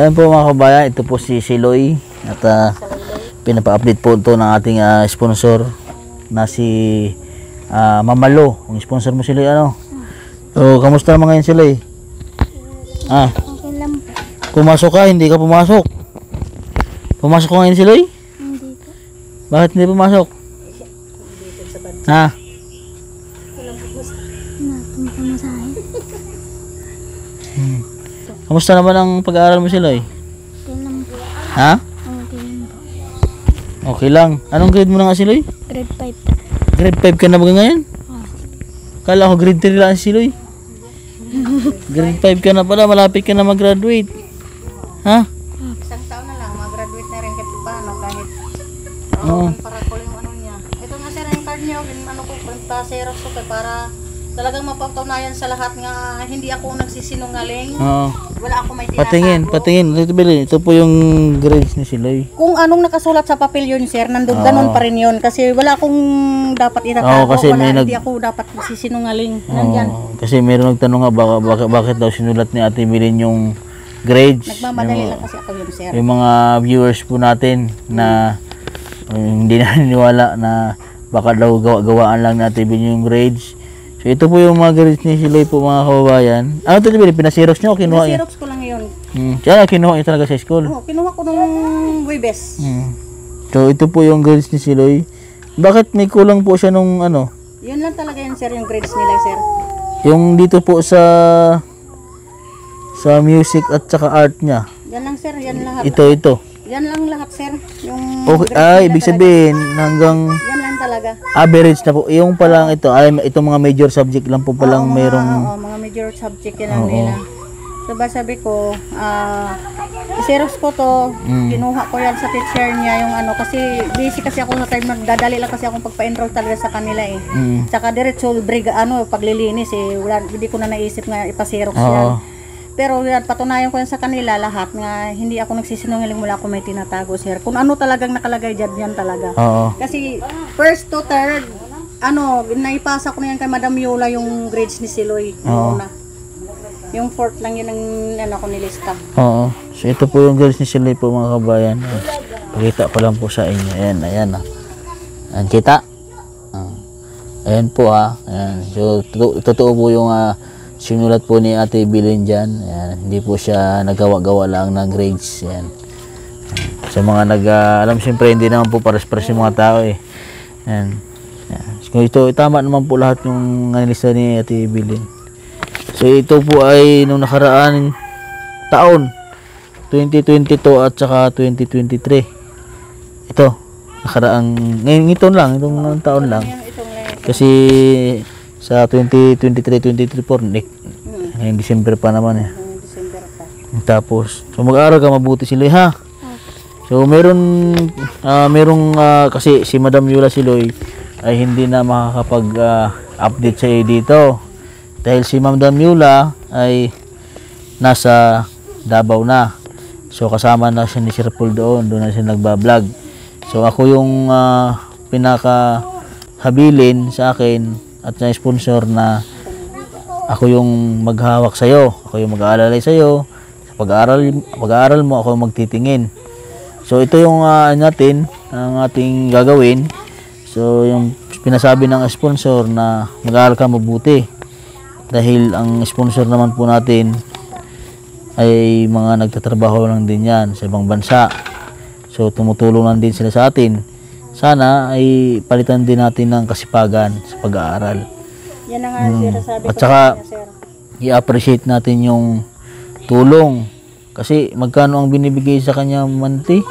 Ayan po mga kabayan, ito po si Siloy at pinapa-update po ito ng ating sponsor na si Mamalo. Ang sponsor mo Siloy ano? So, kamusta naman ngayon Siloy? Okay lang po. Pumasok ka, hindi ka pumasok? Pumasok ka ngayon Siloy? Hindi po. Bakit hindi pumasok? Ha? Pamasahe. Kamusta naman ang pag-aaral mo Siloy? Okay lang po. Ha? Okay lang po. Okay lang. Anong grade mo na nga Siloy? Grade 5 po. Grade 5 ka na ba ngayon? Oh. Kala ko grade 3 lang si Siloy. Grade 5 ka na pala, malapit ka na mag-graduate. Ha? Isang taon na lang, mag-graduate na rin kahit paano, kahit para ko yung ano niya. Ito nga sir, yung card niya, ano ko, pa-xerox ko para talagang mapatunayan sa lahat nga hindi ako nagsisinungaling. Oo. Wala ako may tinatago. Patingin. Ito po yung grades ni Siloy. Kung anong nakasulat sa papel yun sir, nandun ganun pa rin yun. Kasi wala akong dapat Oo, itatago. kasi Hindi ako dapat nagsisinungaling. Nandyan. Kasi meron nagtanong nga bakit daw sinulat ni Ate Bilin yung grades. Nagmamadali lang kasi ako yun sir. Yung mga viewers po natin na hindi na niniwala na baka daw gawaan lang ni Ate Bilin yung grades. So ito po yung mga grades ni Siloy po mga kababayan. Ano ito Bilin? Pinasirox nyo o kinuha niya? Xerox ko lang yun. Kaya kinuha niya talaga sa school. Oo, kinuha ko nung Webes. So ito po yung grades ni Siloy. Bakit may kulang po siya nung ano? Yun lang talaga yun sir, yung grades nila sir. Yung dito po sa music at saka art niya. Yan lang sir, yan lahat. Ito. Yan lang lahat sir. Yung Okay, grades nila ibig talaga. sabihin hanggang Yan lang talaga. average na po. Yung palang itong mga major subject lang po palang Oo, mayroong mga major subject yan lang nila. So ba sabi ko, i-xerox ko to, kinuha ko yan sa teacher niya yung ano, kasi busy kasi ako sa time, nagdadali lang kasi akong pagpa-enroll talaga sa kanila eh. Tsaka diretso paglilinis eh, hindi ko na naisip nga ipa-xerox yan. Pero yan, patunayan ko yan sa kanila lahat nga hindi ako nagsisinungaling, mula ako may tinatago sir. Kung ano talagang nakalagay dyan, yan talaga. Kasi first to third, naipasa ko na yan kay Madam Yola yung grades ni Siloy. Yung fourth lang yun ang ko nilista. Oo. So ito po yung grades ni Siloy po mga kabayan. Pakita ko lang po sa inyo. Ayan. Ayan kita. Ayan po Ayan. So totoo po yung sinulat po ni Ate Bilin dyan. Ayan. Hindi po siya nagawa-gawa lang ng grades. Ayan. Sa mga alam siyempre hindi naman po pares-pares yung mga tao eh. Ayan. So ito tama naman po lahat yung nilista ni Ate Bilin. So ito po ay nung nakaraan taon 2022 at saka 2023. Ito nakaraang itong taon lang. Kasi sa 2023-2024 ngayong December pa naman eh. Tapos so mag-aaral ka mabuti Siloy ha. So merong kasi si Madam Yola Siloy ay hindi na makakapag-update sa iyo dito. Dahil si Madam Yola ay nasa Davao na. So kasama na siya ni Sir Paul doon na siya nagba-vlog. So ako yung pinakahabilin sa akin at na sponsor na ako yung maghawak sa iyo. Ako yung mag-aalalay sa iyo. Sa pag-aaral mo ako yung magtitingin. So ito yung natin ang ating gagawin. So yung pinasabi ng sponsor na mag-aaral ka mabuti. Dahil ang sponsor naman po natin ay mga nagtatrabaho lang din yan sa ibang bansa. So tumutulong lang din sila sa atin. Sana ay palitan din natin ng kasipagan sa pag-aaral. Yan ang sinasabi ko At saka sir. i-appreciate natin yung tulong. Kasi magkano ang binibigay sa kanya monthly?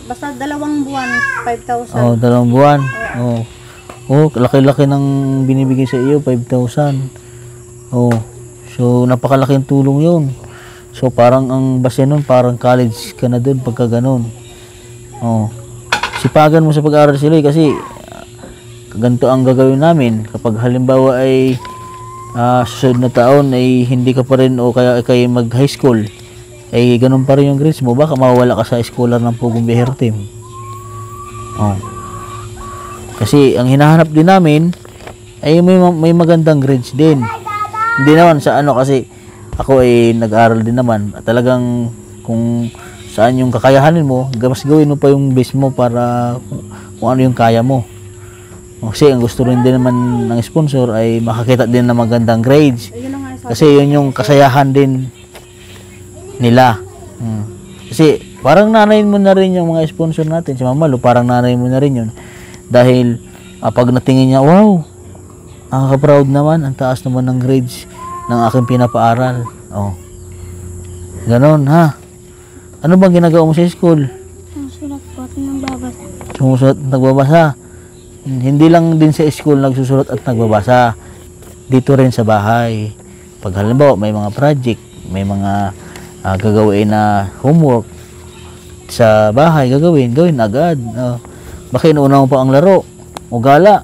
Basta 2 buwan, 5,000. 2 buwan. Laki-laki ng binibigay sa iyo, 5,000. So napakalaking tulong yun. So parang ang base nun, parang college ka na dun pagka ganun. Sipagan mo sa pag-aaral Siloy kasi ganito ang gagawin namin. Kapag halimbawa ay susunod na taon ay hindi ka pa rin o kaya kayo mag high school, ay ganun pa rin yung grades mo, baka mawala ka sa scholar ng Pugong Bihero Team. Kasi ang hinahanap din namin ay may magandang grades din. Hindi naman sa kasi ako ay nag-aral din naman. Talagang kung saan yung kakayahanin mo, mas gawin mo pa yung best mo para kung ano yung kaya mo. Kasi ang gusto rin din naman ng sponsor ay makakita din ng magandang grades. Ayun na nga, sabi Kasi yun yung kasayahan din nila. Kasi parang nanay mo na rin yung mga sponsor natin. Si Mama Lu, parang nanay mo na rin yun. Dahil pag natingin niya, wow, nakaka-proud naman, ang taas naman ng grades ng aking pinapaaral. Oh. Ganon, ha? Ano bang ginagawa mo sa school? Susulat po at nagbabasa. Sumusulat at nagbabasa. Hindi lang din sa school nagsusulat at nagbabasa. Dito rin sa bahay. Pag halimbawa may mga project, may mga gagawin na homework sa bahay, gawin agad. Baka inuuna mo pa ang laro o gala.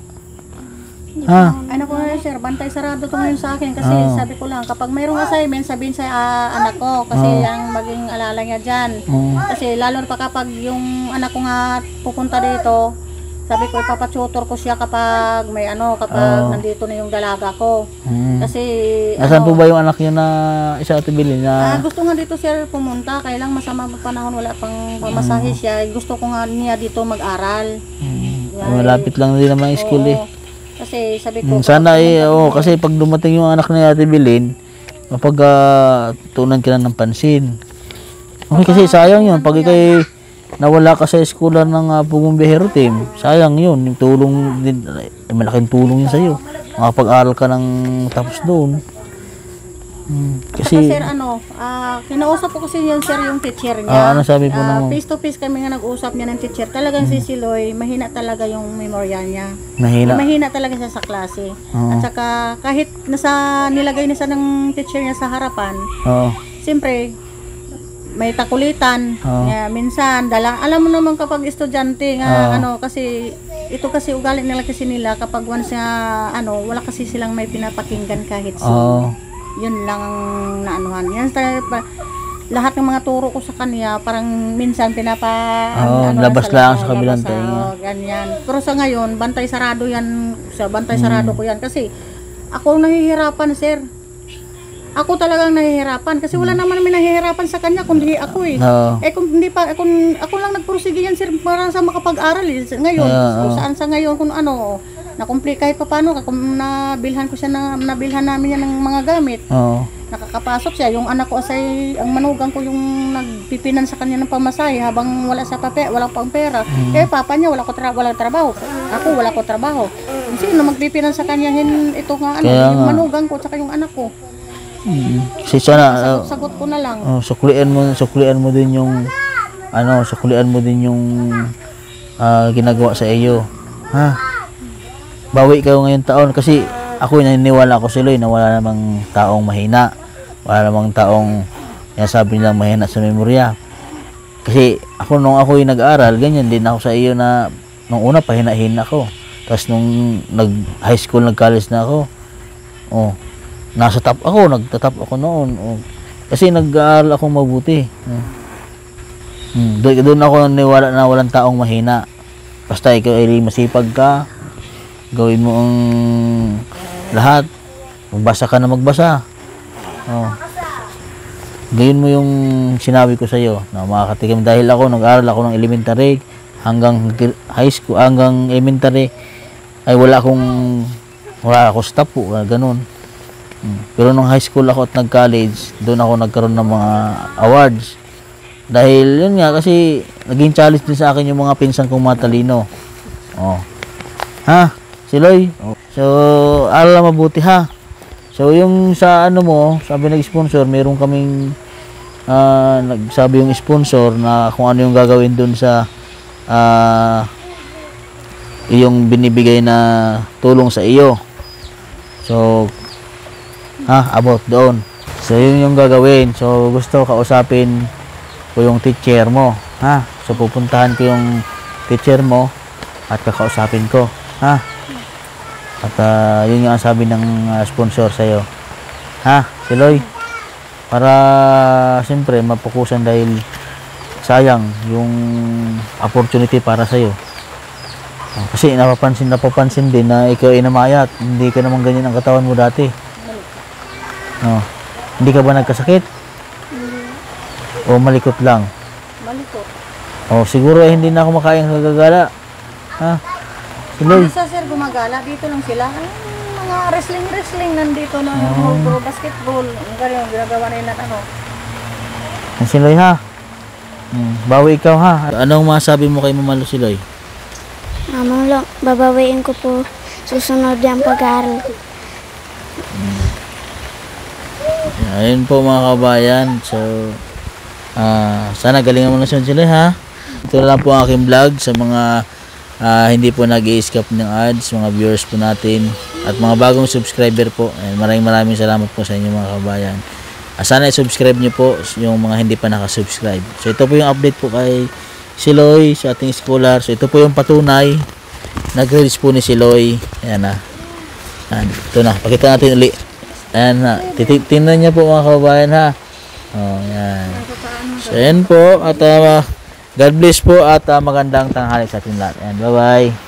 Ha? ano ko na sir, bantay sarado to ngayon sa akin kasi sabi ko lang, kapag mayroong assignment, sabihin sa anak ko kasi ang maging alala niya dyan. Kasi lalo pa kapag yung anak ko nga pupunta dito, sabi ko ipapatutor ko siya kapag may kapag nandito na yung dalaga ko. Kasi Nasaan po ba yung anak niya na isa Ate Billy na gusto nga dito sir pumunta, kaya lang masama pa panahon, wala pang pamasahe siya. Gusto ko nga niya dito mag-aral. malapit lang din naman yung school eh. Kasi sabi ko, Sana kasi pag dumating yung anak ni Ate Bilin, mapag tunan ka na ng pansin. Okay, kasi sayang yun. Pag ikay nawala ka sa eskwela ng Pugong Bihero team, sayang yun. Yung tulong din, malaking tulong yun sa'yo. Makapag-aral ka ng tapos doon. kasi sir, kinausap ko kasi yan sir yung teacher niya. Ano sabi po naman? Face to face kami nga nag-usap niya ng teacher. Talagang si Siloy, mahina talaga yung memorya niya. Mahina talaga siya sa klase. At saka kahit nilagay na siya ng teacher niya sa harapan, siyempre, may takulitan. Minsan, alam mo naman kapag estudyante nga, kasi ito kasi ugali nila kapag once wala kasi silang may pinapakinggan kahit yun lang ang naanuhan. Yan lahat ng mga turo ko sa kanya, parang minsan labas lang sa kabilang tayo. Ganyan. Pero sa ngayon, bantay sarado ko yan kasi ako nahihirapan sir. Ako talagang nahihirapan kasi wala naman may nahihirapan sa kanya kundi ako eh. Kung hindi pa ako lang nagpursige yan sir para sa makapag-aral ngayon. Saan sa ngayon kung na-complete kahit paano kung nabilhan namin yan ng mga gamit. Nakakapasok siya. Yung anak ko ang manugang ko yung nagpipinan sa kanya ng pamasahe habang wala pang pera. Papa niya walang trabaho. Ako wala ko trabaho. Sino magpipinan sa kanya ito nga yung manugang ko at yung anak ko. Kasi sana sagot ko na lang. Suklian mo din yung ginagawa sa iyo. Ha? Bawi kayo ngayong taon kasi ako naniniwala ko sila na wala namang taong mahina. Wala namang taong sabi nilang mahina sa memorya. Kasi ako nung ako nag-aaral, ganyan din ako sa iyo na nung una pahina-hina ako. Tapos nung nag-high school, nag-college na ako, nagtatap ako noon. Kasi nag-aaral ako mabuti. Doon ako naniniwala na walang taong mahina. Basta ikaw ay masipag ka, gawin mo ang lahat. Magbasa ka na magbasa. Gawin mo yung sinabi ko sa iyo na makakatikim. Dahil ako, nag-aaral ako ng elementary hanggang high school, hanggang elementary ay wala ako staff po, ganun. Pero nung high school ako at nag-college, doon ako nagkaroon ng mga awards. Dahil yun nga, kasi naging challenge din sa akin yung mga pinsan kong matalino. Ha? Siloy? So, aral mabuti ha. So, yung sa sabi nag-sponsor, meron kaming nagsabi yung sponsor na kung ano yung gagawin dun sa yung binibigay na tulong sa iyo. So, about doon. So, yun yung gagawin. So, gusto kausapin ko yung teacher mo. Ha? So, pupuntahan ko yung teacher mo at kakausapin ko. Ha? At yun yung sabi ng sponsor sa'yo. Ha? Siloy? Para siyempre mapukusan dahil sayang yung opportunity para sa'yo. Kasi napapansin din na ikaw ay namayat. Hindi ka naman ganyan ang katawan mo dati. Hindi ka ba nagkasakit? O malikot lang? Malikot. O siguro hindi na ako makain kagagala. Ha? Siloy. Isa sir gumagala, dito lang sila. Ay, mga wrestling nandito na yung pro basketball. Ang galing yung ginagawa nila ano. Ang Siloy ha. Bawi ikaw ha. Anong masabi mo kay Mama Siloy? Mamang babawiin ko po susunod yung pag-aaral ko. Ayun po mga kabayan. So, sana galingan mo na siya Siloy ha. Ito na lang po ang aking vlog sa mga hindi po nag-i-escape ng ads, mga viewers po natin at mga bagong subscriber po. And maraming salamat po sa inyo mga kabayan. Sana i-subscribe nyo po yung mga hindi pa nakasubscribe. So ito po yung update po kay Siloy sa ating scholar. So ito po yung patunay. Nag-release po ni Siloy. Ayan na. Ayan, ito na. Pakita natin ulit. Ayan na. Tingnan niya po mga kabayan ha. Oh, ayan. So ayan po. At God bless po at magandang tanghali sa ating lahat. Ayan, bye-bye.